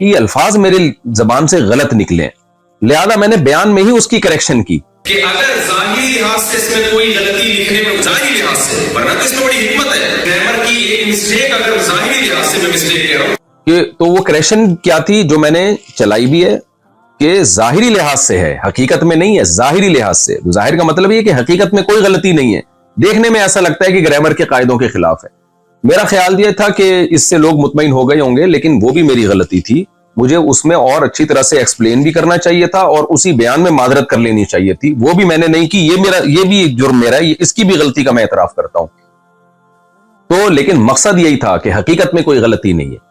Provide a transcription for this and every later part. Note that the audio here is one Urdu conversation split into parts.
کہ یہ الفاظ میرے زبان سے غلط نکلے، لہذا میں نے بیان میں ہی اس کی کریکشن کی. کہ اگر ظاہری لحاظ سے اس میں کوئی غلطی لکھنے میں، ظاہری لحاظ سے، ورنہ تو اس میں بڑی حکمت ہے، گرامر کی ایک مسٹیک اگر ظاہری لحاظ سے میں مسٹیک کہہ رہا ہوں کہ تو وہ کریکشن کیا تھی جو میں نے چلائی بھی ہے کہ ظاہری لحاظ سے ہے، حقیقت میں نہیں ہے، ظاہری لحاظ سے. ظاہر کا مطلب یہ کہ حقیقت میں کوئی غلطی نہیں ہے، دیکھنے میں ایسا لگتا ہے کہ گرامر کے قاعدوں کے خلاف ہے. میرا خیال یہ تھا کہ اس سے لوگ مطمئن ہو گئے ہوں گے، لیکن وہ بھی میری غلطی تھی. مجھے اس میں اور اچھی طرح سے ایکسپلین بھی کرنا چاہیے تھا اور اسی بیان میں معذرت کر لینی چاہیے تھی، وہ بھی میں نے نہیں کی. یہ بھی ایک جرم میرا ہے، اس کی بھی غلطی کا میں اعتراف کرتا ہوں. تو لیکن مقصد یہی تھا کہ حقیقت میں کوئی غلطی نہیں ہے.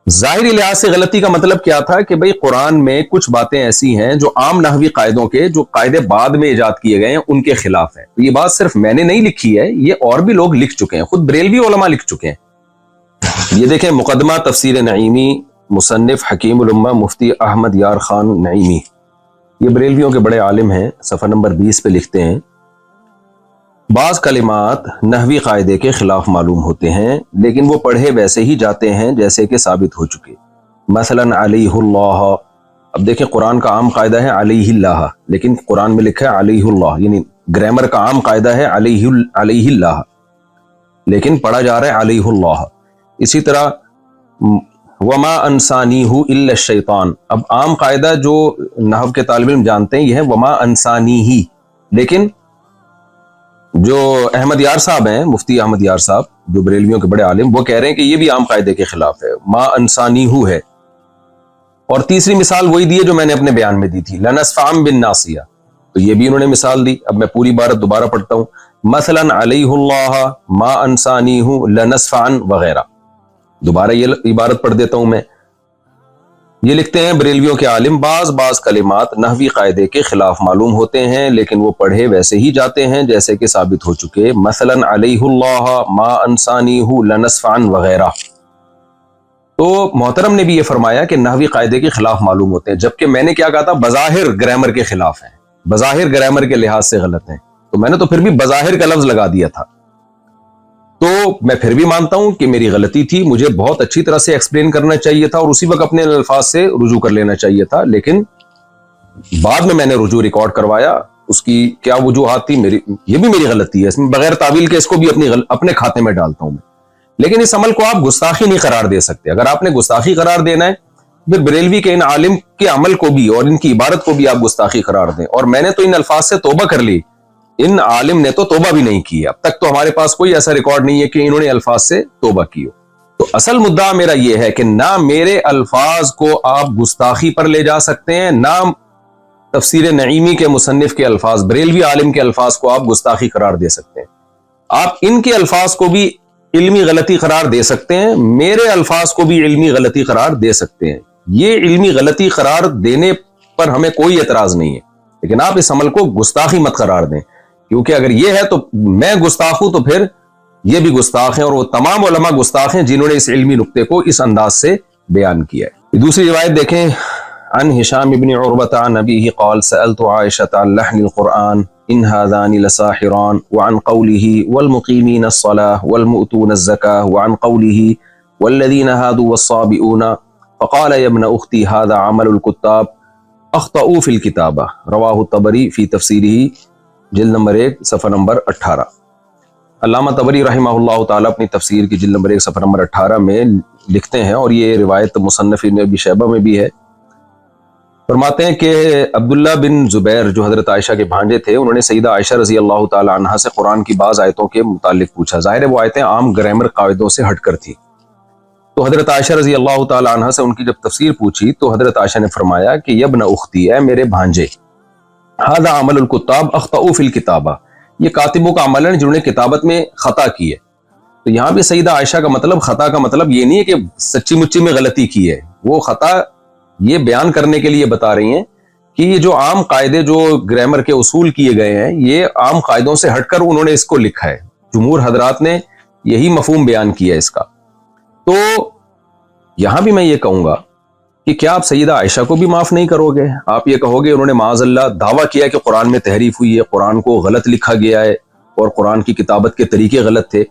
ظاہری لحاظ سے غلطی کا مطلب کیا تھا کہ بھئی قرآن میں کچھ باتیں ایسی ہیں جو عام نحوی قاعدوں کے، جو قاعدے بعد میں ایجاد کیے گئے ہیں، ان کے خلاف ہیں. یہ بات صرف میں نے نہیں لکھی ہے، یہ اور بھی لوگ لکھ چکے ہیں، خود بریلوی علماء لکھ چکے ہیں. یہ دیکھیں مقدمہ تفسیر نعیمی، مصنف حکیم الامہ مفتی احمد یار خان نعیمی، یہ بریلویوں کے بڑے عالم ہیں. صفحہ نمبر 20 پہ لکھتے ہیں بعض کلمات نحوی قاعدے کے خلاف معلوم ہوتے ہیں لیکن وہ پڑھے ویسے ہی جاتے ہیں جیسے کہ ثابت ہو چکے. مثلا علیہ اللہ، اب دیکھیں قرآن کا عام قاعدہ ہے علیہ اللہ، لیکن قرآن میں لکھا ہے علیہ اللہ، یعنی گرامر کا عام قاعدہ ہے علیہ اللہ، لیکن پڑھا جا رہا ہے علیہ اللہ. اسی طرح وما انسانیہ الا الشیطان، اب عام قاعدہ جو نحو کے طالب علم جانتے ہیں یہ ہے وما انسانیہ، لیکن جو احمد یار صاحب ہیں، مفتی احمد یار صاحب جو بریلویوں کے بڑے عالم، وہ کہہ رہے ہیں کہ یہ بھی عام قاعدے کے خلاف ہے، ما انسانیہ ہے. اور تیسری مثال وہی دی ہے جو میں نے اپنے بیان میں دی تھی، لنصفعن بالناصیہ، تو یہ بھی انہوں نے مثال دی. اب میں پوری عبارت دوبارہ پڑھتا ہوں، مثلا علیہ اللہ ما انسانیہ لنصفعن وغیرہ. دوبارہ یہ عبارت پڑھ دیتا ہوں میں. یہ لکھتے ہیں بریلویوں کے عالم بعض کلمات نحوی قاعدے کے خلاف معلوم ہوتے ہیں لیکن وہ پڑھے ویسے ہی جاتے ہیں جیسے کہ ثابت ہو چکے، مثلا علیہ اللہ ما انسانیہ لنصفعن وغیرہ. تو محترم نے بھی یہ فرمایا کہ نحوی قاعدے کے خلاف معلوم ہوتے ہیں، جبکہ میں نے کیا کہا تھا، بظاہر گرامر کے خلاف ہیں، بظاہر گرامر کے لحاظ سے غلط ہیں. تو میں نے تو پھر بھی بظاہر کا لفظ لگا دیا تھا. تو میں پھر بھی مانتا ہوں کہ میری غلطی تھی، مجھے بہت اچھی طرح سے ایکسپلین کرنا چاہیے تھا اور اسی وقت اپنے الفاظ سے رجوع کر لینا چاہیے تھا، لیکن بعد میں نے رجوع ریکارڈ کروایا. اس کی کیا وجوہات تھی، یہ بھی میری غلطی ہے، اس میں بغیر تعویل کے اس کو بھی اپنے کھاتے میں ڈالتا ہوں میں. لیکن اس عمل کو آپ گستاخی نہیں قرار دے سکتے. اگر آپ نے گستاخی قرار دینا ہے پھر بریلوی کے ان عالم کے عمل کو بھی اور ان کی عبارت کو بھی آپ گستاخی قرار دیں. اور میں نے تو ان الفاظ سے توبہ کر لی، ان عالم نے تو توبہ بھی نہیں کی. اب تک تو ہمارے پاس کوئی ایسا ریکارڈ نہیں ہے کہ انہوں نے الفاظ سے توبہ کی ہو. تو اصل مدعا میرا یہ ہے کہ نہ میرے الفاظ کو آپ گستاخی پر لے جا سکتے ہیں، نہ تفسیر نعیمی کے مصنف کے الفاظ، بریلوی عالم کے الفاظ کو آپ گستاخی قرار دے سکتے ہیں. آپ ان کے الفاظ کو بھی علمی غلطی قرار دے سکتے ہیں، میرے الفاظ کو بھی علمی غلطی قرار دے سکتے ہیں. یہ علمی غلطی قرار دینے پر ہمیں کوئی اعتراض نہیں ہے، لیکن آپ اس عمل کو گستاخی مت قرار دیں، کیونکہ اگر یہ ہے تو میں گستاخ ہوں تو پھر یہ بھی گستاخ ہیں، اور وہ تمام علماء گستاخ ہیں جنہوں نے اس علمی نقطے کو اس انداز سے بیان کیا ہے. دوسری روایت دیکھیں، عن ہشام ابن عروۃ عن ابیہ قال سألت عائشۃ عن لحن القرآن ان هذان لساحران وعن قوله والمقيمين الصلاة والمؤتون الزكاة وعن قوله والذين هادوا والصابئون فقال يا ابن اختي هذا عمل الكتاب اخطأوا في الكتابة. رواه الطبری في تفسیره جلد نمبر 1 صفحہ نمبر 18. علامہ طبری رحمہ اللہ تعالیٰ اپنی تفسیر کی جلد نمبر 1 صفحہ نمبر 18 میں لکھتے ہیں، اور یہ روایت مصنف ابن ابی شیبہ میں بھی ہے. فرماتے ہیں کہ عبداللہ بن زبیر جو حضرت عائشہ کے بھانجے تھے، انہوں نے سیدہ عائشہ رضی اللہ تعالی عنہا سے قرآن کی بعض آیتوں کے متعلق پوچھا. ظاہر ہے وہ آیتیں عام گرامر قاعدوں سے ہٹ کر تھیں. تو حضرت عائشہ رضی اللہ تعالی عنہا سے ان کی جب تفسیر پوچھی تو حضرت عائشہ نے فرمایا کہ یا ابن اختی، اے میرے بھانجے، ھذا عمل الکتاب اخطئوا فی الکتابہ، یہ کاتبوں کا عمل ہے جنہوں نے کتابت میں خطا کی ہے. تو یہاں بھی سیدہ عائشہ کا مطلب، خطا کا مطلب یہ نہیں ہے کہ سچی مچی میں غلطی کی ہے، وہ خطا یہ بیان کرنے کے لیے بتا رہی ہیں کہ یہ جو عام قاعدے جو گرامر کے اصول کیے گئے ہیں، یہ عام قاعدوں سے ہٹ کر انہوں نے اس کو لکھا ہے. جمہور حضرات نے یہی مفہوم بیان کیا ہے اس کا. تو یہاں بھی میں یہ کہوں گا کہ کیا آپ سیدہ عائشہ کو بھی معاف نہیں کرو گے؟ آپ یہ کہو گے انہوں نے معاذ اللہ دعویٰ کیا کہ قرآن میں تحریف ہوئی ہے، قرآن کو غلط لکھا گیا ہے اور قرآن کی کتابت کے طریقے غلط تھے.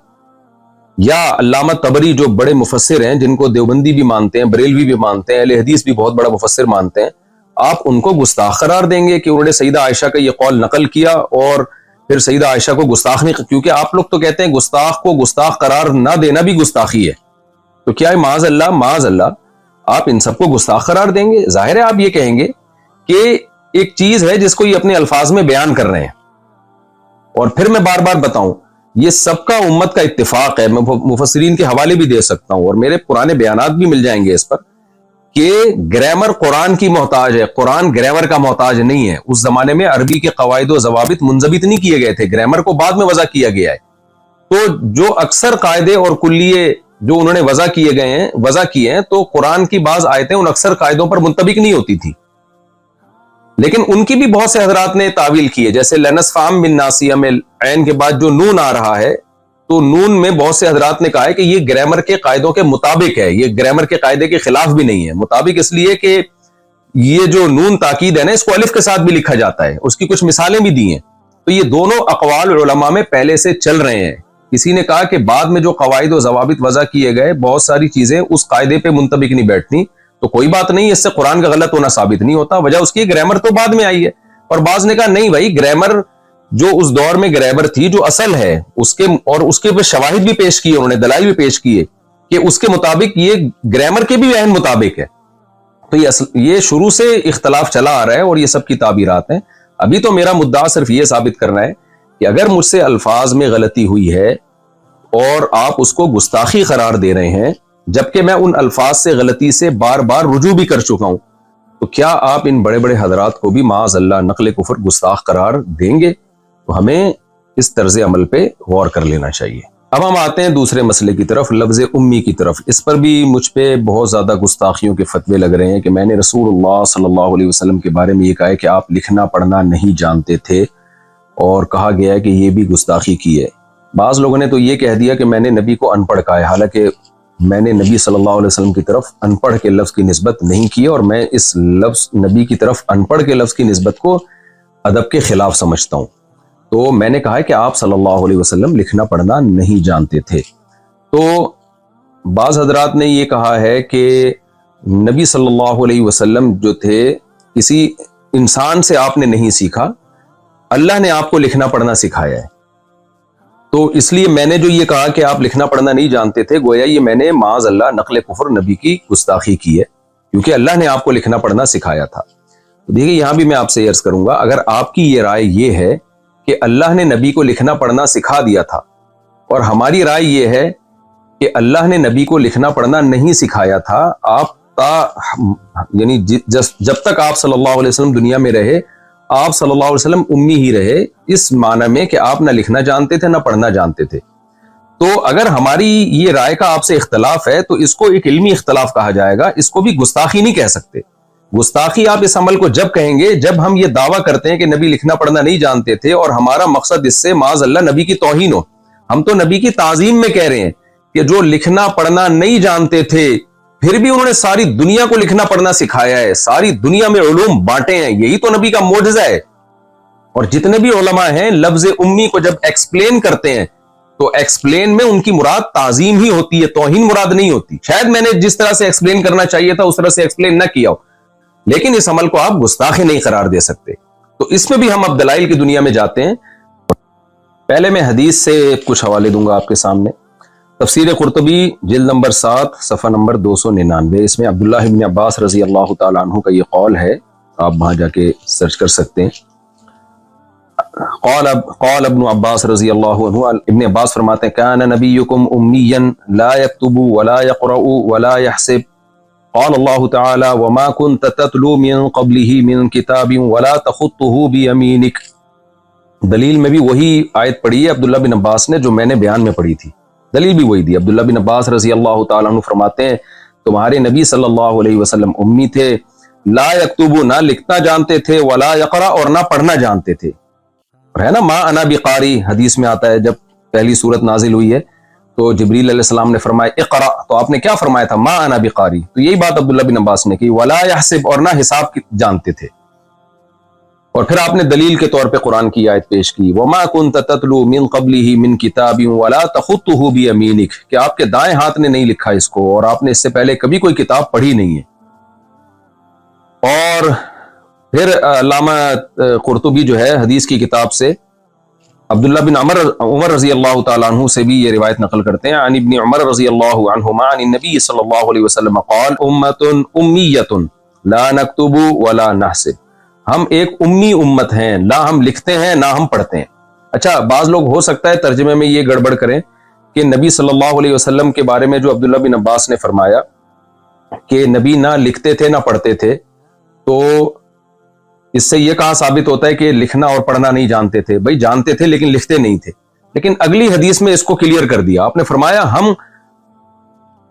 یا علامہ طبری جو بڑے مفسر ہیں، جن کو دیوبندی بھی مانتے ہیں، بریلوی بھی مانتے ہیں، اہل حدیث بھی بہت بڑا مفسر مانتے ہیں، آپ ان کو گستاخ قرار دیں گے کہ انہوں نے سیدہ عائشہ کا یہ قول نقل کیا اور پھر سیدہ عائشہ کو گستاخ نہیں؟ کیونکہ آپ لوگ تو کہتے ہیں گستاخ کو گستاخ قرار نہ دینا بھی گستاخی ہے، تو کیا ہے معاذ اللہ آپ ان سب کو گستاخ قرار دیں گے؟ ظاہر ہے آپ یہ کہیں گے کہ ایک چیز ہے جس کو یہ اپنے الفاظ میں بیان کر رہے ہیں، اور پھر میں بار بار بتاؤں یہ سب کا امت کا اتفاق ہے، میں مفسرین کے حوالے بھی دے سکتا ہوں اور میرے پرانے بیانات بھی مل جائیں گے اس پر، کہ گرامر قرآن کی محتاج ہے، قرآن گرامر کا محتاج نہیں ہے۔ اس زمانے میں عربی کے قواعد و ضوابط منضبط نہیں کیے گئے تھے، گرامر کو بعد میں وضع کیا گیا ہے، تو جو اکثر قاعدے اور کلیے جو انہوں نے وضع کیے ہیں تو قرآن کی بعض آیتیں ان اکثر قاعدوں پر منطبق نہیں ہوتی تھی، لیکن ان کی بھی بہت سے حضرات نے تعویل کی ہے، جیسے لنصفام بن ناسیہ میں عین کے بعد جو نون آ رہا ہے، تو نون میں بہت سے حضرات نے کہا ہے کہ یہ گرامر کے قاعدوں کے مطابق ہے، یہ گرامر کے قاعدے کے خلاف بھی نہیں ہے، مطابق اس لیے کہ یہ جو نون تاکید ہے نا، اس کو الف کے ساتھ بھی لکھا جاتا ہے، اس کی کچھ مثالیں بھی دی ہیں، تو یہ دونوں اقوال علماء میں پہلے سے چل رہے ہیں۔ کسی نے کہا کہ بعد میں جو قواعد و ضوابط وضع کیے گئے بہت ساری چیزیں اس قاعدے پہ منطبق نہیں بیٹھتی، تو کوئی بات نہیں، اس سے قرآن کا غلط ہونا ثابت نہیں ہوتا، وجہ اس کی گرامر تو بعد میں آئی ہے۔ اور بعض نے کہا نہیں بھائی، گرامر جو اس دور میں گرامر تھی جو اصل ہے اس کے پہ شواہد بھی پیش کیے، انہوں نے دلائل بھی پیش کیے کہ اس کے مطابق یہ گرامر کے بھی عین مطابق ہے، تو یہ شروع سے اختلاف چلا آ رہا ہے اور یہ سب کی تعبیرات ہیں۔ ابھی تو میرا مدعا صرف یہ ثابت کرنا ہے کہ اگر مجھ سے الفاظ میں غلطی ہوئی ہے اور آپ اس کو گستاخی قرار دے رہے ہیں، جبکہ میں ان الفاظ سے غلطی سے بار بار رجوع بھی کر چکا ہوں، تو کیا آپ ان بڑے بڑے حضرات کو بھی معاذ اللہ نقل کفر گستاخ قرار دیں گے؟ تو ہمیں اس طرز عمل پہ غور کر لینا چاہیے۔ اب ہم آتے ہیں دوسرے مسئلے کی طرف، لفظ امی کی طرف۔ اس پر بھی مجھ پہ بہت زیادہ گستاخیوں کے فتوے لگ رہے ہیں کہ میں نے رسول اللہ صلی اللہ علیہ وسلم کے بارے میں یہ کہا ہے کہ آپ لکھنا پڑھنا نہیں جانتے تھے، اور کہا گیا ہے کہ یہ بھی گستاخی کی ہے۔ بعض لوگوں نے تو یہ کہہ دیا کہ میں نے نبی کو ان پڑھ کہا ہے، حالانکہ میں نے نبی صلی اللہ علیہ وسلم کی طرف ان پڑھ کے لفظ کی نسبت نہیں کی، اور میں اس لفظ نبی کی طرف ان پڑھ کے لفظ کی نسبت کو ادب کے خلاف سمجھتا ہوں۔ تو میں نے کہا ہے کہ آپ صلی اللہ علیہ وسلم لکھنا پڑھنا نہیں جانتے تھے۔ تو بعض حضرات نے یہ کہا ہے کہ نبی صلی اللہ علیہ وسلم جو تھے کسی انسان سے آپ نے نہیں سیکھا، اللہ نے آپ کو لکھنا پڑھنا سکھایا ہے، تو اس لیے میں نے جو یہ کہا کہ آپ لکھنا پڑھنا نہیں جانتے تھے، گویا یہ میں نے معاذ اللہ نقل کفر نبی کی گستاخی کی ہے، کیونکہ اللہ نے آپ کو لکھنا پڑھنا سکھایا تھا۔ تو دیکھیے یہاں بھی میں آپ سے عرض کروں گا، اگر آپ کی یہ رائے یہ ہے کہ اللہ نے نبی کو لکھنا پڑھنا سکھا دیا تھا، اور ہماری رائے یہ ہے کہ اللہ نے نبی کو لکھنا پڑھنا نہیں سکھایا تھا، یعنی جب تک آپ صلی اللہ علیہ وسلم دنیا میں رہے آپ صلی اللہ علیہ وسلم امی ہی رہے، اس معنی میں کہ آپ نہ لکھنا جانتے تھے نہ پڑھنا جانتے تھے۔ تو اگر ہماری یہ رائے کا آپ سے اختلاف ہے تو اس کو ایک علمی اختلاف کہا جائے گا، اس کو بھی گستاخی نہیں کہہ سکتے۔ گستاخی آپ اس عمل کو جب کہیں گے جب ہم یہ دعویٰ کرتے ہیں کہ نبی لکھنا پڑھنا نہیں جانتے تھے، اور ہمارا مقصد اس سے معاذ اللہ نبی کی توہین ہو۔ ہم تو نبی کی تعظیم میں کہہ رہے ہیں کہ جو لکھنا پڑھنا نہیں جانتے تھے پھر بھی انہوں نے ساری دنیا کو لکھنا پڑھنا سکھایا ہے، ساری دنیا میں علوم بانٹے ہیں، یہی تو نبی کا معجزہ ہے۔ اور جتنے بھی علماء ہیں لفظ امی کو جب ایکسپلین کرتے ہیں تو ایکسپلین میں ان کی مراد تعظیم ہی ہوتی ہے، توہین مراد نہیں ہوتی۔ شاید میں نے جس طرح سے ایکسپلین کرنا چاہیے تھا اس طرح سے ایکسپلین نہ کیا ہو، لیکن اس عمل کو آپ گستاخی نہیں قرار دے سکتے۔ تو اس میں بھی ہم اب دلائل کی دنیا میں جاتے ہیں۔ پہلے میں حدیث سے کچھ حوالے دوں گا آپ کے سامنے۔ تفسیر قرطبی جلد نمبر 7 صفحہ نمبر 299، اس میں عبداللہ ابن عباس رضی اللہ تعالیٰ عنہ کا یہ قول ہے، آپ وہاں جا کے سرچ کر سکتے ہیں۔ قال ابن عباس رضی اللہ عنہ، ابن عباس فرماتے ہیں کان نبیکم امیا لا یکتب ولا یقرأ ولا یحسب، قال اللہ تعالی وما كنت تتلو من قبله من کتاب ولا تخطه بیمینک۔ دلیل میں بھی وہی آیت پڑھی ہے عبداللہ بن عباس نے جو میں نے بیان میں پڑھی تھی، دلیل بھی وہی دی۔ عبداللہ بن عباس رضی اللہ تعالیٰ عنہ فرماتے ہیں تمہارے نبی صلی اللہ علیہ وسلم امی تھے، لا یکتبو نہ لکھنا جانتے تھے، ولا یقرأ اور نہ پڑھنا جانتے تھے۔ ہے نا ما انا بقاری، حدیث میں آتا ہے جب پہلی سورت نازل ہوئی ہے تو جبریل علیہ السلام نے فرمایا اقرأ، تو آپ نے کیا فرمایا تھا؟ ما انا بقاری۔ تو یہی بات عبداللہ بن عباس نے کی، ولا یحسب اور نہ حساب جانتے تھے۔ اور پھر آپ نے دلیل کے طور پہ قرآن کی آیت پیش کی وما كنت تتلو من قبله من کتاب ولا تخطه بيمينك کہ آپ کے دائیں ہاتھ نے نہیں لکھا اس کو اور آپ نے اس سے پہلے کبھی کوئی کتاب پڑھی نہیں ہے۔ اور پھر علامہ قرطبی جو ہے حدیث کی کتاب سے عبداللہ بن عمر رضی اللہ تعالیٰ عنہ سے بھی یہ روایت نقل کرتے ہیں عن ابن عمر رضی اللہ عنہما عن النبی صلی اللہ علیہ وسلم قال امت امیت لا نکتب ولا نحسب، ہم ایک امی امت ہیں، نہ ہم لکھتے ہیں نہ ہم پڑھتے ہیں۔ اچھا، بعض لوگ ہو سکتا ہے ترجمے میں یہ گڑبڑ کریں کہ نبی صلی اللہ علیہ وسلم کے بارے میں جو عبداللہ بن عباس نے فرمایا کہ نبی نہ لکھتے تھے نہ پڑھتے تھے، تو اس سے یہ کہاں ثابت ہوتا ہے کہ لکھنا اور پڑھنا نہیں جانتے تھے؟ بھائی جانتے تھے لیکن لکھتے نہیں تھے۔ لیکن اگلی حدیث میں اس کو کلیئر کر دیا، آپ نے فرمایا ہم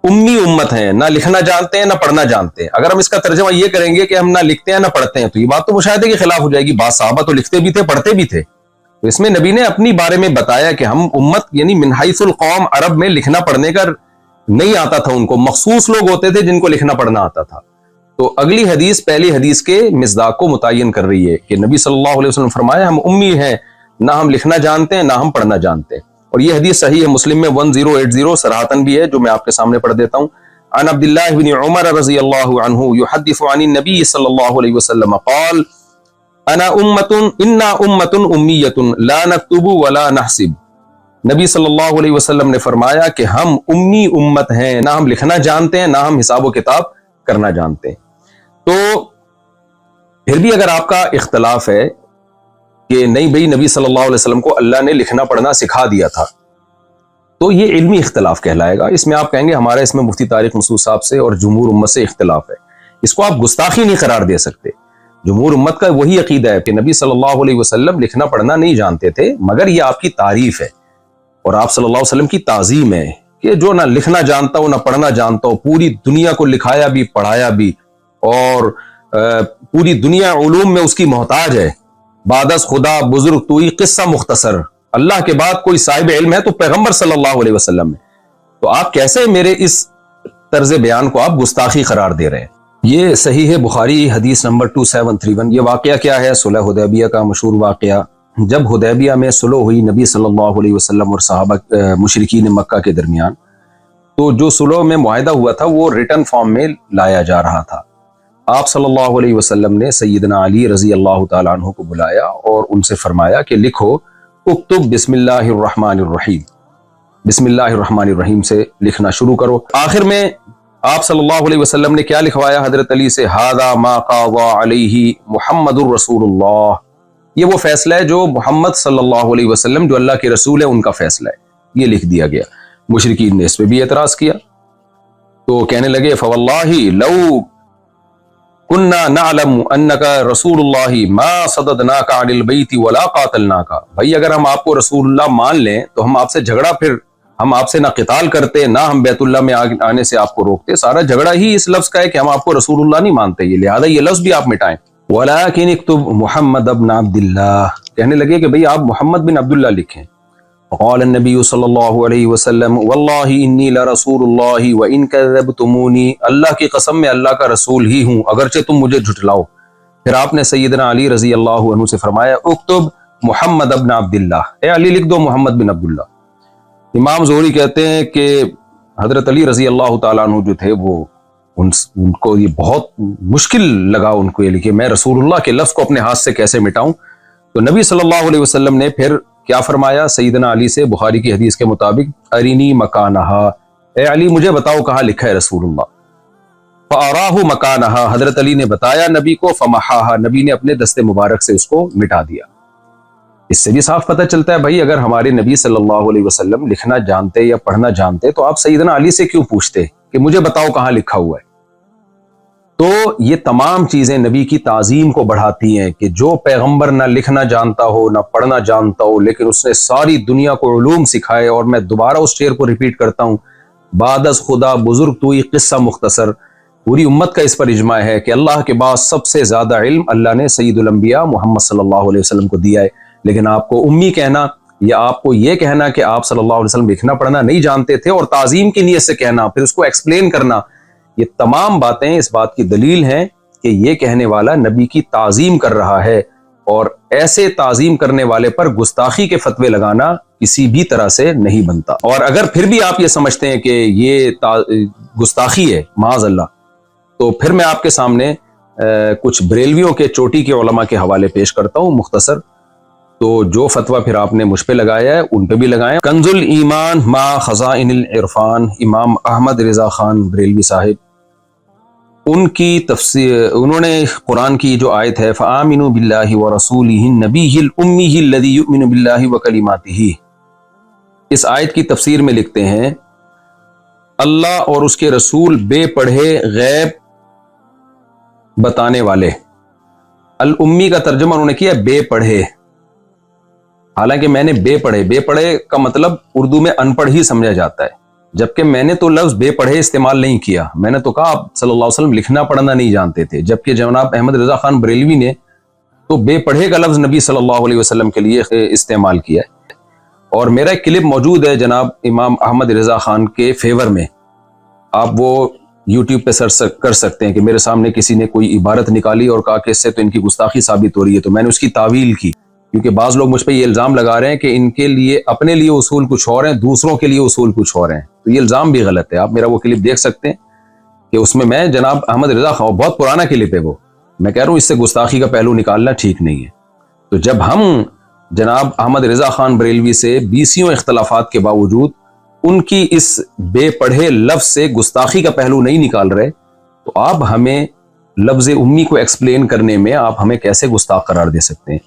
امی امت ہیں، نہ لکھنا جانتے ہیں نہ پڑھنا جانتے ہیں۔ اگر ہم اس کا ترجمہ یہ کریں گے کہ ہم نہ لکھتے ہیں نہ پڑھتے ہیں تو یہ بات تو مشاہدے کے خلاف ہو جائے گی۔ بعض صحابہ تو لکھتے بھی تھے پڑھتے بھی تھے، تو اس میں نبی نے اپنی بارے میں بتایا کہ ہم امت یعنی من حیث القوم عرب میں لکھنا پڑھنے کا نہیں آتا تھا ان کو، مخصوص لوگ ہوتے تھے جن کو لکھنا پڑھنا آتا تھا۔ تو اگلی حدیث پہلی حدیث کے مصداق کو متعین کر رہی ہے کہ نبی صلی اللہ علیہ وسلم فرمایا ہم امی ہیں، نہ ہم لکھنا جانتے ہیں نہ ہم پڑھنا جانتے ہیں۔ اور یہ حدیث صحیح ہے مسلم میں 1080 صراحتاً بھی ہے، جو میں آپ کے سامنے پڑھ دیتا ہوں۔ عن عبد الله بن عمر رضی اللہ عنہ يحدث عن النبي صلی اللہ علیہ وسلم قال انا امت امیت لا نکتب ولا نحسب، نبی صلی اللہ علیہ وسلم نے فرمایا کہ ہم امی امت ہیں، نہ ہم لکھنا جانتے ہیں نہ ہم حساب و کتاب کرنا جانتے ہیں۔ تو پھر بھی اگر آپ کا اختلاف ہے کہ نہیں بھئی نبی صلی اللہ علیہ وسلم کو اللہ نے لکھنا پڑھنا سکھا دیا تھا، تو یہ علمی اختلاف کہلائے گا۔ اس میں آپ کہیں گے ہمارا اس میں مفتی طارق مسعود صاحب سے اور جمہور امت سے اختلاف ہے، اس کو آپ گستاخی نہیں قرار دے سکتے۔ جمہور امت کا وہی عقیدہ ہے کہ نبی صلی اللہ علیہ وسلم لکھنا پڑھنا نہیں جانتے تھے، مگر یہ آپ کی تعریف ہے اور آپ صلی اللہ علیہ وسلم کی تعظیم ہے کہ جو نہ لکھنا جانتا ہو نہ پڑھنا جانتا ہو، پوری دنیا کو لکھایا بھی پڑھایا بھی، اور پوری دنیا علوم میں اس کی محتاج ہے۔ بعد از خدا بزرگ توئی قصہ مختصر، اللہ کے بعد کوئی صاحب علم ہے تو پیغمبر صلی اللہ علیہ وسلم ہے۔ تو آپ کیسے میرے اس طرز بیان کو آپ گستاخی قرار دے رہے ہیں؟ یہ صحیح ہے بخاری حدیث نمبر 2731۔ یہ واقعہ کیا ہے؟ صلح حدیبیہ کا مشہور واقعہ۔ جب حدیبیہ میں صلح ہوئی نبی صلی اللہ علیہ وسلم اور صحابہ مشرکین مکہ کے درمیان، تو جو صلح میں معاہدہ ہوا تھا وہ ریٹن فارم میں لایا جا رہا تھا۔ آپ صلی اللہ علیہ وسلم نے سیدنا علی رضی اللہ تعالیٰ عنہ کو بلایا اور ان سے فرمایا کہ لکھو اکتب بسم اللہ الرحمن الرحیم، بسم اللہ الرحمن الرحیم سے لکھنا شروع کرو۔ آخر میں آپ صلی اللہ علیہ وسلم نے کیا لکھوایا حضرت علی سے؟ ھذا ما قضى علیہ محمد الرسول اللہ، یہ وہ فیصلہ ہے جو محمد صلی اللہ علیہ وسلم جو اللہ کے رسول ہے ان کا فیصلہ ہے، یہ لکھ دیا گیا۔ مشرکین نے اس پہ بھی اعتراض کیا، تو کہنے لگے فواللہ لو کننا نعلم انک رسول اللہ ما صددناک عن البیت ولا قاتلناک، بھائی اگر ہم آپ کو رسول اللہ مان لیں تو ہم آپ سے جھگڑا، پھر ہم آپ سے نہ قتال کرتے نہ ہم بیت اللہ میں آنے سے آپ کو روکتے۔ سارا جھگڑا ہی اس لفظ کا ہے کہ ہم آپ کو رسول اللہ نہیں مانتے، یہ لہذا یہ لفظ بھی آپ مٹائیں۔ ولکن اکتب محمد ابن عبد اللہ، کہنے لگے کہ بھئی آپ محمد بن عبداللہ لکھیں۔ وقال النبی صلی اللہ علیہ وسلم واللہ انی لرسول اللہ وان کذبتمونی، اللہ کی قسم میں اللہ کا رسول ہی ہوں اگرچہ تم مجھے جھٹلاؤ۔ پھر آپ نے سیدنا علی رضی اللہ عنہ سے فرمایا اکتب محمد ابن عبداللہ، اے علی لکھ دو محمد بن عبداللہ۔ امام زہری کہتے ہیں کہ حضرت علی رضی اللہ تعالیٰ عنہ جو تھے وہ ان کو یہ بہت مشکل لگا ان کو یہ لکھے، میں رسول اللہ کے لفظ کو اپنے ہاتھ سے کیسے مٹاؤں۔ تو نبی صلی اللہ علیہ وسلم نے پھر کیا فرمایا سیدنا علی سے؟ بخاری کی حدیث کے مطابق ارینی مکانہا، اے علی مجھے بتاؤ کہاں لکھا ہے رسول اللہ۔ فاراہ مکانہا، حضرت علی نے بتایا نبی کو، فمحاہا، نبی نے اپنے دست مبارک سے اس کو مٹا دیا۔ اس سے بھی صاف پتہ چلتا ہے بھائی اگر ہمارے نبی صلی اللہ علیہ وسلم لکھنا جانتے یا پڑھنا جانتے تو آپ سیدنا علی سے کیوں پوچھتے کہ مجھے بتاؤ کہاں لکھا ہوا ہے؟ تو یہ تمام چیزیں نبی کی تعظیم کو بڑھاتی ہیں کہ جو پیغمبر نہ لکھنا جانتا ہو نہ پڑھنا جانتا ہو لیکن اس نے ساری دنیا کو علوم سکھائے، اور میں دوبارہ اس شعر کو ریپیٹ کرتا ہوں، بعد از خدا بزرگ توئی قصہ مختصر، پوری امت کا اس پر اجماع ہے کہ اللہ کے بعد سب سے زیادہ علم اللہ نے سید الانبیاء محمد صلی اللہ علیہ وسلم کو دیا ہے۔ لیکن آپ کو امی کہنا یا آپ کو یہ کہنا کہ آپ صلی اللہ علیہ وسلم لکھنا پڑھنا نہیں جانتے تھے اور تعظیم کی نیت سے کہنا، پھر اس کو ایکسپلین کرنا، یہ تمام باتیں اس بات کی دلیل ہیں کہ یہ کہنے والا نبی کی تعظیم کر رہا ہے اور ایسے تعظیم کرنے والے پر گستاخی کے فتوے لگانا کسی بھی طرح سے نہیں بنتا. اور اگر پھر بھی آپ یہ سمجھتے ہیں کہ یہ گستاخی ہے معاذ اللہ، تو پھر میں آپ کے سامنے کچھ بریلویوں کے چوٹی کے علماء کے حوالے پیش کرتا ہوں مختصر. تو جو فتویٰ پھر آپ نے مجھ پہ لگایا ہے ان پہ بھی لگائیں. کنز الایمان ما خزائن العرفان، امام احمد رضا خان بریلوی صاحب، ان کی تفسیر، انہوں نے قرآن کی جو آیت ہے فآمنوا باللہ ورسولہ النبی الأمی الذی یؤمن باللہ وکلماتہ، اس آیت کی تفسیر میں لکھتے ہیں اللہ اور اس کے رسول بے پڑھے غیب بتانے والے. الامی کا ترجمہ انہوں نے کیا بے پڑھے، حالانکہ میں نے بے پڑھے کا مطلب اردو میں ان پڑھ ہی سمجھا جاتا ہے، جبکہ میں نے تو لفظ بے پڑھے استعمال نہیں کیا. میں نے تو کہا آپ صلی اللہ علیہ وسلم لکھنا پڑھنا نہیں جانتے تھے، جبکہ جناب احمد رضا خان بریلوی نے تو بے پڑھے کا لفظ نبی صلی اللہ علیہ وسلم کے لیے استعمال کیا ہے. اور میرا ایک کلپ موجود ہے جناب امام احمد رضا خان کے فیور میں، آپ وہ یوٹیوب پہ سرچ کر سکتے ہیں کہ میرے سامنے کسی نے کوئی عبارت نکالی اور کہا کہ اس سے تو ان کی گستاخی ثابت ہو رہی ہے، تو میں نے اس کی تعویل کی، کیونکہ بعض لوگ مجھ پہ یہ الزام لگا رہے ہیں کہ ان کے لیے اپنے لیے اصول کچھ اور ہیں، دوسروں کے لیے اصول کچھ اور ہیں. تو یہ الزام بھی غلط ہے. آپ میرا وہ کلپ دیکھ سکتے ہیں کہ اس میں جناب احمد رضا خان، بہت پرانا کلپ ہے وہ، میں کہہ رہا ہوں اس سے گستاخی کا پہلو نکالنا ٹھیک نہیں ہے. تو جب ہم جناب احمد رضا خان بریلوی سے بیسیوں اختلافات کے باوجود ان کی اس بے پڑھے لفظ سے گستاخی کا پہلو نہیں نکال رہے، تو آپ ہمیں لفظ امی کو ایکسپلین کرنے میں آپ ہمیں کیسے گستاخ قرار دے سکتے ہیں؟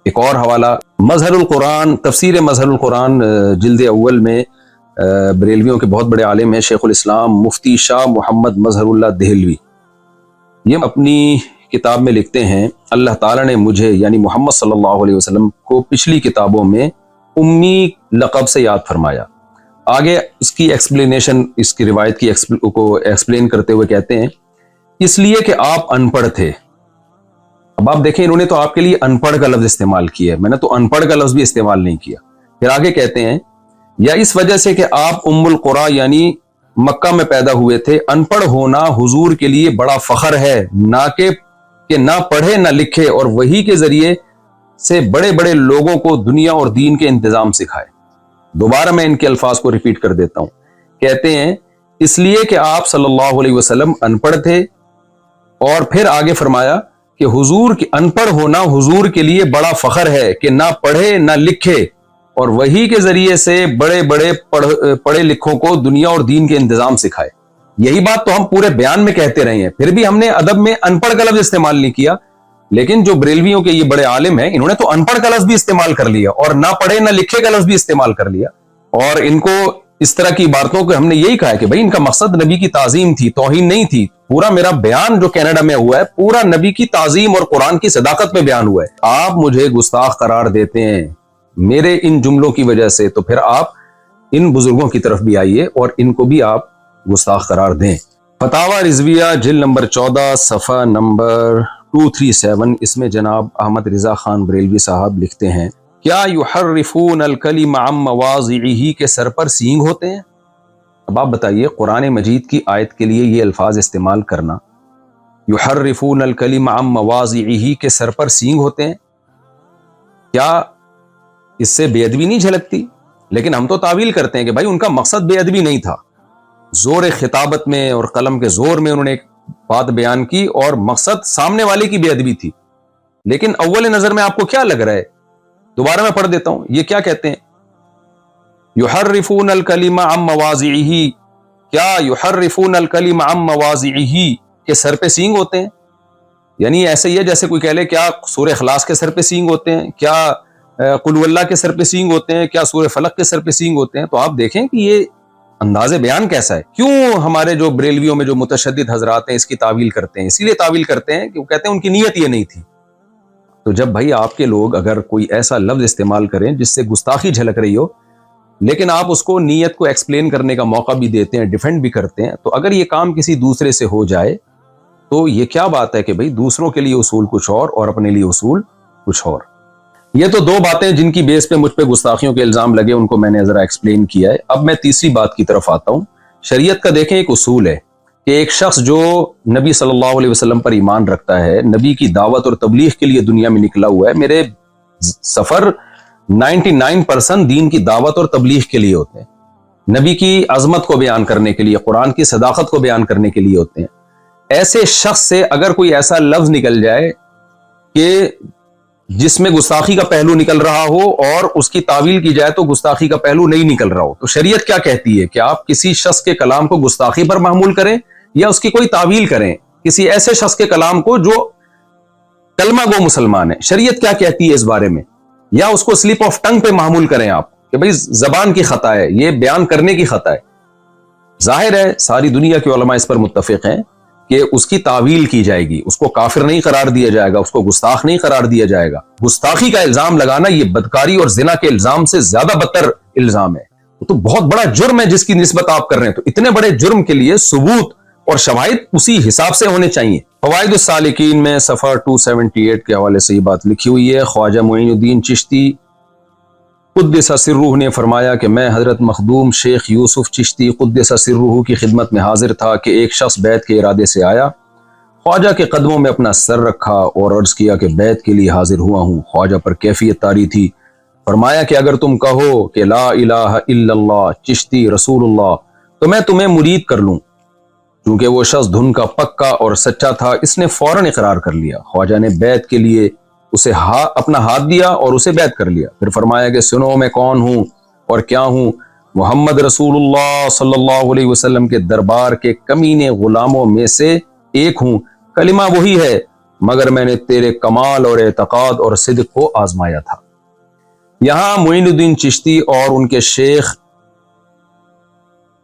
ایک اور حوالہ مظہر القرآن، تفسیر مظہر القرآن جلد اول میں بریلویوں کے بہت بڑے عالم ہیں شیخ الاسلام مفتی شاہ محمد مظہر اللہ دہلوی، یہ اپنی کتاب میں لکھتے ہیں اللہ تعالیٰ نے مجھے یعنی محمد صلی اللہ علیہ وسلم کو پچھلی کتابوں میں امی لقب سے یاد فرمایا. آگے اس کی ایکسپلینیشن، اس کی روایت کی کو ایکسپلین کرتے ہوئے کہتے ہیں اس لیے کہ آپ ان پڑھ تھے. اب آپ دیکھیں انہوں نے تو آپ کے لیے ان پڑھ کا لفظ استعمال کیا ہے، میں نے تو ان پڑھ کا لفظ بھی استعمال نہیں کیا. پھر آگے کہتے ہیں یا اس وجہ سے کہ آپ ام القری یعنی مکہ میں پیدا ہوئے تھے، ان پڑھ ہونا حضور کے لیے بڑا فخر ہے، نہ کہ نہ پڑھے نہ لکھے اور وحی کے ذریعے سے بڑے بڑے لوگوں کو دنیا اور دین کے انتظام سکھائے. دوبارہ میں ان کے الفاظ کو ریپیٹ کر دیتا ہوں. کہتے ہیں اس لیے کہ آپ صلی اللہ علیہ وسلم ان پڑھ تھے، اور پھر آگے فرمایا کہ حضور کی ان پڑھ ہونا حضور کے لیے بڑا فخر ہے کہ نہ پڑھے نہ لکھے اور وحی کے ذریعے سے بڑے بڑے پڑھے لکھوں کو دنیا اور دین کے انتظام سکھائے. یہی بات تو ہم پورے بیان میں کہتے رہے ہیں، پھر بھی ہم نے ادب میں ان پڑھ کا لفظ استعمال نہیں کیا. لیکن جو بریلویوں کے یہ بڑے عالم ہیں انہوں نے تو ان پڑھ کا لفظ بھی استعمال کر لیا اور نہ پڑھے نہ لکھے کا لفظ بھی استعمال کر لیا. اور ان کو اس طرح کی عبارتوں کو ہم نے یہی کہا ہے کہ بھائی ان کا مقصد نبی کی تعظیم تھی، توہین نہیں تھی. پورا میرا بیان جو کینیڈا میں ہوا ہے پورا نبی کی تعظیم اور قرآن کی صداقت میں بیان ہوا ہے. آپ مجھے گستاخ قرار دیتے ہیں میرے ان جملوں کی وجہ سے، تو پھر آپ ان بزرگوں کی طرف بھی آئیے اور ان کو بھی آپ گستاخ قرار دیں. فتاوی رضویہ جلد نمبر 14 صفحہ نمبر 237، اس میں جناب احمد رضا خان بریلوی صاحب لکھتے ہیں کیا یحرفون الکلم عن مواضعہ کے سر پر سینگ ہوتے ہیں؟ اب آپ بتائیے قرآن مجید کی آیت کے لیے یہ الفاظ استعمال کرنا، یحرفون الکلم عن مواضعہ کے سر پر سینگ ہوتے ہیں، کیا اس سے بے ادبی نہیں جھلکتی؟ لیکن ہم تو تعویل کرتے ہیں کہ بھائی ان کا مقصد بے ادبی نہیں تھا، زور خطابت میں اور قلم کے زور میں انہوں نے ایک بات بیان کی اور مقصد سامنے والے کی بے ادبی تھی. لیکن اول نظر میں آپ کو کیا لگ رہا ہے؟ دوبارہ میں پڑھ دیتا ہوں، یہ کیا کہتے ہیں یحرفون الکلم عن مواضعہ، کیا یحرفون الکلم عن مواضعہ کے سر پہ سینگ ہوتے ہیں؟ یعنی ایسے ہی ہے جیسے کوئی کہہ لے کیا سورہ اخلاص کے سر پہ سینگ ہوتے ہیں، کیا قل هو اللہ کے سر پہ سینگ ہوتے ہیں، کیا سورہ فلق کے سر پہ سینگ ہوتے ہیں. تو آپ دیکھیں کہ یہ انداز بیان کیسا ہے. کیوں ہمارے جو بریلویوں میں جو متشدد حضرات ہیں اس کی تعویل کرتے ہیں؟ اسی لیے تعویل کرتے ہیں کہ وہ کہتے ہیں ان کی نیت یہ نہیں تھی. تو جب بھائی آپ کے لوگ اگر کوئی ایسا لفظ استعمال کریں جس سے گستاخی جھلک رہی ہو، لیکن آپ اس کو نیت کو ایکسپلین کرنے کا موقع بھی دیتے ہیں، ڈیفینڈ بھی کرتے ہیں، تو اگر یہ کام کسی دوسرے سے ہو جائے تو یہ کیا بات ہے کہ بھائی دوسروں کے لیے اصول کچھ اور اپنے لیے اصول کچھ اور. یہ تو دو باتیں جن کی بیس پہ مجھ پہ گستاخیوں کے الزام لگے، ان کو میں نے ذرا ایکسپلین کیا ہے. اب میں تیسری بات کی طرف آتا ہوں. شریعت کا دیکھیں ایک اصول ہے کہ ایک شخص جو نبی صلی اللہ علیہ وسلم پر ایمان رکھتا ہے، نبی کی دعوت اور تبلیغ کے لیے دنیا میں نکلا ہوا ہے. میرے سفر 99% دین کی دعوت اور تبلیغ کے لیے ہوتے ہیں، نبی کی عظمت کو بیان کرنے کے لیے، قرآن کی صداقت کو بیان کرنے کے لیے ہوتے ہیں. ایسے شخص سے اگر کوئی ایسا لفظ نکل جائے کہ جس میں گستاخی کا پہلو نکل رہا ہو اور اس کی تعویل کی جائے تو گستاخی کا پہلو نہیں نکل رہا ہو، تو شریعت کیا کہتی ہے کہ آپ کسی شخص کے کلام کو گستاخی پر محمول کریں یا اس کی کوئی تعویل کریں کسی ایسے شخص کے کلام کو جو کلمہ گو مسلمان ہے. شریعت کیا کہتی ہے اس بارے میں؟ یا اس کو سلپ آف ٹنگ پہ محمول کریں آپ کہ بھئی زبان کی خطا ہے، یہ بیان کرنے کی خطا ہے. ظاہر ہے ساری دنیا کے علماء اس پر متفق ہیں کہ اس کی تعویل کی جائے گی، اس کو کافر نہیں قرار دیا جائے گا، اس کو گستاخ نہیں قرار دیا جائے گا. گستاخی کا الزام لگانا یہ بدکاری اور زنا کے الزام سے زیادہ بدتر الزام ہے. وہ تو بہت بڑا جرم ہے جس کی نسبت آپ کر رہے ہیں. تو اتنے بڑے جرم کے لیے ثبوت اور شواہد اسی حساب سے ہونے چاہیے. فوائد السالکین میں صفحہ 278 کے حوالے سے یہ بات لکھی ہوئی ہے. خواجہ معین الدین چشتی قدس سرہ نے فرمایا کہ میں حضرت مخدوم شیخ یوسف چشتی قدس سرہ کی خدمت میں حاضر تھا کہ ایک شخص بیعت کے ارادے سے آیا. خواجہ کے قدموں میں اپنا سر رکھا اور عرض کیا کہ بیعت کے لیے حاضر ہوا ہوں. خواجہ پر کیفیت طاری تھی. فرمایا کہ اگر تم کہو کہ لا الہ الا اللہ چشتی رسول اللہ تو میں تمہیں مرید کر لوں. چونکہ وہ شخص دھن کا پکا اور سچا تھا اس نے فوراً اقرار کر لیا. خواجہ نے بیعت کے لیے اسے اپنا ہاتھ دیا اور اسے بیعت کر لیا. پھر فرمایا کہ سنو میں کون ہوں اور کیا ہوں. محمد رسول اللہ صلی اللہ علیہ وسلم کے دربار کے کمینے غلاموں میں سے ایک ہوں. کلمہ وہی ہے مگر میں نے تیرے کمال اور اعتقاد اور صدق کو آزمایا تھا. یہاں معین الدین چشتی اور ان کے شیخ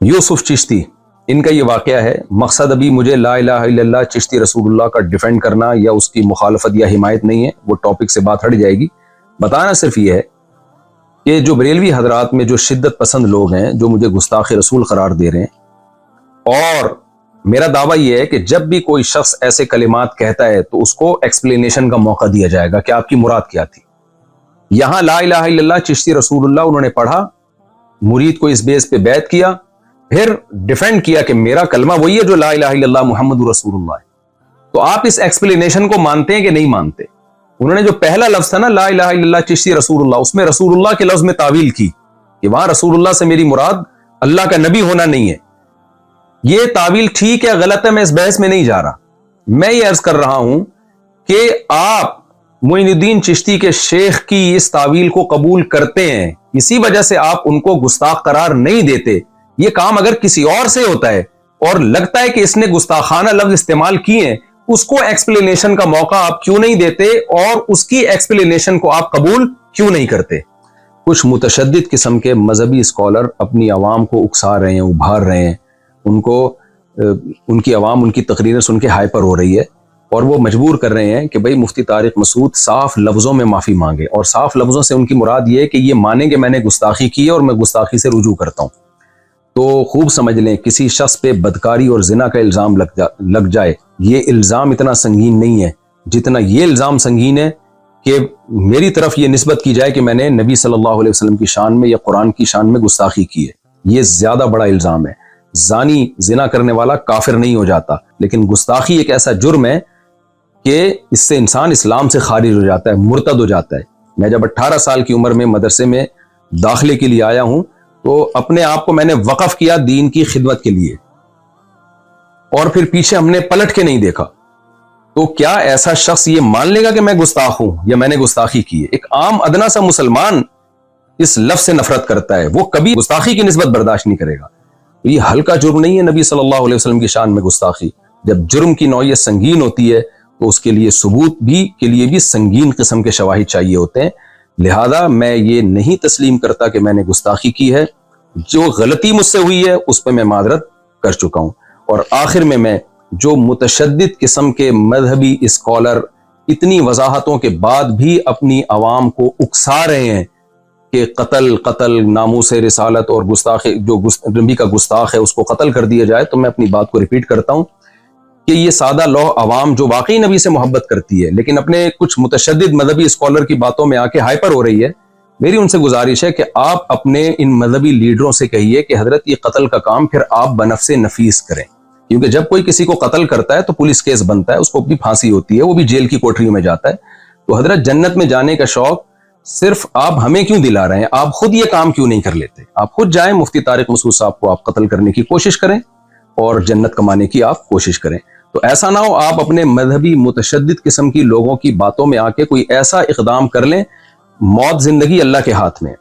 یوسف چشتی ان کا یہ واقعہ ہے. مقصد ابھی مجھے لا الہ الا اللہ چشتی رسول اللہ کا ڈیفینڈ کرنا یا اس کی مخالفت یا حمایت نہیں ہے، وہ ٹاپک سے بات ہٹ جائے گی. بتانا صرف یہ ہے کہ جو بریلوی حضرات میں جو شدت پسند لوگ ہیں جو مجھے گستاخ رسول قرار دے رہے ہیں، اور میرا دعویٰ یہ ہے کہ جب بھی کوئی شخص ایسے کلمات کہتا ہے تو اس کو ایکسپلینیشن کا موقع دیا جائے گا کہ آپ کی مراد کیا تھی. یہاں لا الہ الا اللہ چشتی رسول اللہ انہوں نے پڑھا، مرید کو اس بیس پہ بیعت کیا، پھر ڈیفینڈ کیا کہ میرا کلمہ وہی ہے جو لا الہ الا اللہ محمد رسول اللہ ہے. تو آپ اس ایکسپلینیشن کو مانتے ہیں کہ نہیں مانتے؟ انہوں نے جو پہلا لفظ تھا نا لا الہ الا اللہ چشتی رسول اللہ، اس میں رسول اللہ کے لفظ میں تعویل کی کہ وہاں رسول اللہ سے میری مراد اللہ کا نبی ہونا نہیں ہے. یہ تعویل ٹھیک ہے غلط ہے، میں اس بحث میں نہیں جا رہا. میں یہ عرض کر رہا ہوں کہ آپ معین الدین چشتی کے شیخ کی اس تعویل کو قبول کرتے ہیں، اسی وجہ سے آپ ان کو گستاخ قرار نہیں دیتے. یہ کام اگر کسی اور سے ہوتا ہے اور لگتا ہے کہ اس نے گستاخانہ لفظ استعمال کیے ہیں، اس کو ایکسپلینیشن کا موقع آپ کیوں نہیں دیتے اور اس کی ایکسپلینیشن کو آپ قبول کیوں نہیں کرتے؟ کچھ متشدد قسم کے مذہبی اسکالر اپنی عوام کو اکسا رہے ہیں، ابھار رہے ہیں. ان کی عوام ان کی تقریریں سن کے ہائپر ہو رہی ہے اور وہ مجبور کر رہے ہیں کہ بھئی مفتی طارق مسعود صاف لفظوں میں معافی مانگے. اور صاف لفظوں سے ان کی مراد یہ ہے کہ یہ مانیں کہ میں نے گستاخی کی ہے اور میں گستاخی سے رجوع کرتا ہوں. تو خوب سمجھ لیں کسی شخص پہ بدکاری اور زنا کا الزام لگ جائے، یہ الزام اتنا سنگین نہیں ہے جتنا یہ الزام سنگین ہے کہ میری طرف یہ نسبت کی جائے کہ میں نے نبی صلی اللہ علیہ وسلم کی شان میں یا قرآن کی شان میں گستاخی کی ہے. یہ زیادہ بڑا الزام ہے. زانی زنا کرنے والا کافر نہیں ہو جاتا، لیکن گستاخی ایک ایسا جرم ہے کہ اس سے انسان اسلام سے خارج ہو جاتا ہے، مرتد ہو جاتا ہے. میں جب 18 سال کی عمر میں مدرسے میں داخلے کے لیے آیا ہوں تو اپنے آپ کو میں نے وقف کیا دین کی خدمت کے لیے، اور پھر پیچھے ہم نے پلٹ کے نہیں دیکھا. تو کیا ایسا شخص یہ مان لے گا کہ میں گستاخ ہوں یا میں نے گستاخی کی ہے؟ ایک عام ادنا سا مسلمان اس لفظ سے نفرت کرتا ہے، وہ کبھی گستاخی کی نسبت برداشت نہیں کرے گا. یہ ہلکا جرم نہیں ہے نبی صلی اللہ علیہ وسلم کی شان میں گستاخی. جب جرم کی نوعیت سنگین ہوتی ہے تو اس کے لیے ثبوت کے لیے بھی سنگین قسم کے شواہد چاہیے ہوتے ہیں. لہذا میں یہ نہیں تسلیم کرتا کہ میں نے گستاخی کی ہے. جو غلطی مجھ سے ہوئی ہے اس پہ میں معذرت کر چکا ہوں. اور آخر میں جو متشدد قسم کے مذہبی اسکالر اتنی وضاحتوں کے بعد بھی اپنی عوام کو اکسا رہے ہیں کہ قتل ناموس رسالت اور گستاخ جو نبی کا گستاخ ہے اس کو قتل کر دیا جائے، تو میں اپنی بات کو ریپیٹ کرتا ہوں کہ یہ سادہ لوح عوام جو واقعی نبی سے محبت کرتی ہے لیکن اپنے کچھ متشدد مذہبی اسکالر کی باتوں میں آ کے ہائپر ہو رہی ہے، میری ان سے گزارش ہے کہ آپ اپنے ان مذہبی لیڈروں سے کہیے کہ حضرت یہ قتل کا کام پھر آپ بنفس نفیس کریں. کیونکہ جب کوئی کسی کو قتل کرتا ہے تو پولیس کیس بنتا ہے, اس کو بھی پھانسی ہوتی ہے, وہ بھی جیل کی کوٹری میں جاتا ہے. تو حضرت جنت میں جانے کا شوق صرف آپ ہمیں کیوں دلا رہے ہیں؟ آپ خود یہ کام کیوں نہیں کر لیتے؟ آپ خود جائیں, مفتی طارق مسعود صاحب کو آپ قتل کرنے کی کوشش کریں اور جنت کمانے کی آپ کوشش کریں. تو ایسا نہ ہو آپ اپنے مذہبی متشدد قسم کی لوگوں کی باتوں میں آ کے کوئی ایسا اقدام کر لیں. موت زندگی اللہ کے ہاتھ میں,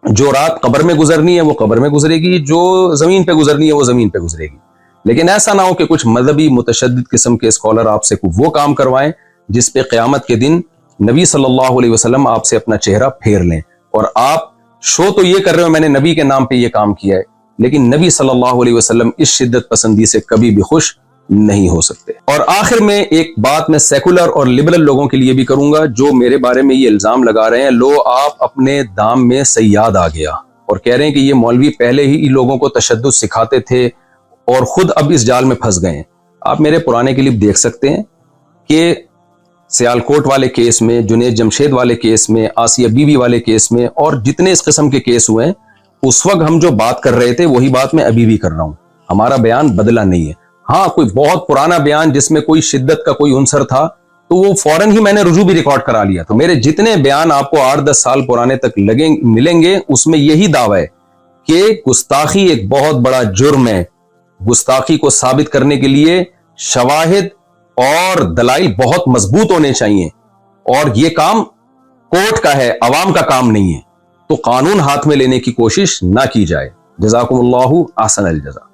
جو رات قبر میں گزرنی ہے وہ قبر میں گزرے گی, جو زمین پہ گزرنی ہے وہ زمین پہ گزرے گی. لیکن ایسا نہ ہو کہ کچھ مذہبی متشدد قسم کے اسکالر آپ سے وہ کام کروائیں جس پہ قیامت کے دن نبی صلی اللہ علیہ وسلم آپ سے اپنا چہرہ پھیر لیں, اور آپ شو تو یہ کر رہے ہو میں نے نبی کے نام پہ یہ کام کیا ہے, لیکن نبی صلی اللہ علیہ وسلم اس شدت پسندی سے کبھی بھی خوش نہیں ہو سکتے. اور آخر میں ایک بات میں سیکولر اور لبرل لوگوں کے لیے بھی کروں گا جو میرے بارے میں یہ الزام لگا رہے ہیں, لو آپ اپنے دام میں سیاد آ گیا اور کہہ رہے ہیں کہ یہ مولوی پہلے ہی لوگوں کو تشدد سکھاتے تھے اور خود اب اس جال میں پھنس گئے ہیں. آپ میرے پرانے کلپ دیکھ سکتے ہیں کہ سیالکوٹ والے کیس میں, جنید جمشید والے کیس میں, آسیہ بی بی والے کیس میں, اور جتنے اس قسم کے کیس ہوئے ہیں اس وقت ہم جو بات کر رہے تھے وہی بات میں ابھی بھی کر رہا ہوں. ہمارا بیان بدلا نہیں ہے. ہاں کوئی بہت پرانا بیان جس میں کوئی شدت کا کوئی عنصر تھا تو وہ فوراً ہی میں نے رجوع بھی ریکارڈ کرا لیا. تو میرے جتنے بیان آپ کو 8-10 سال پرانے تک ملیں گے اس میں یہی دعویٰ ہے کہ گستاخی ایک بہت بڑا جرم ہے. گستاخی کو ثابت کرنے کے لیے شواہد اور دلائل بہت مضبوط ہونے چاہیے, اور یہ کام کورٹ کا ہے, عوام کا کام نہیں ہے. تو قانون ہاتھ میں لینے کی کوشش نہ کی جائے. جزاکم اللہ احسن الجزا.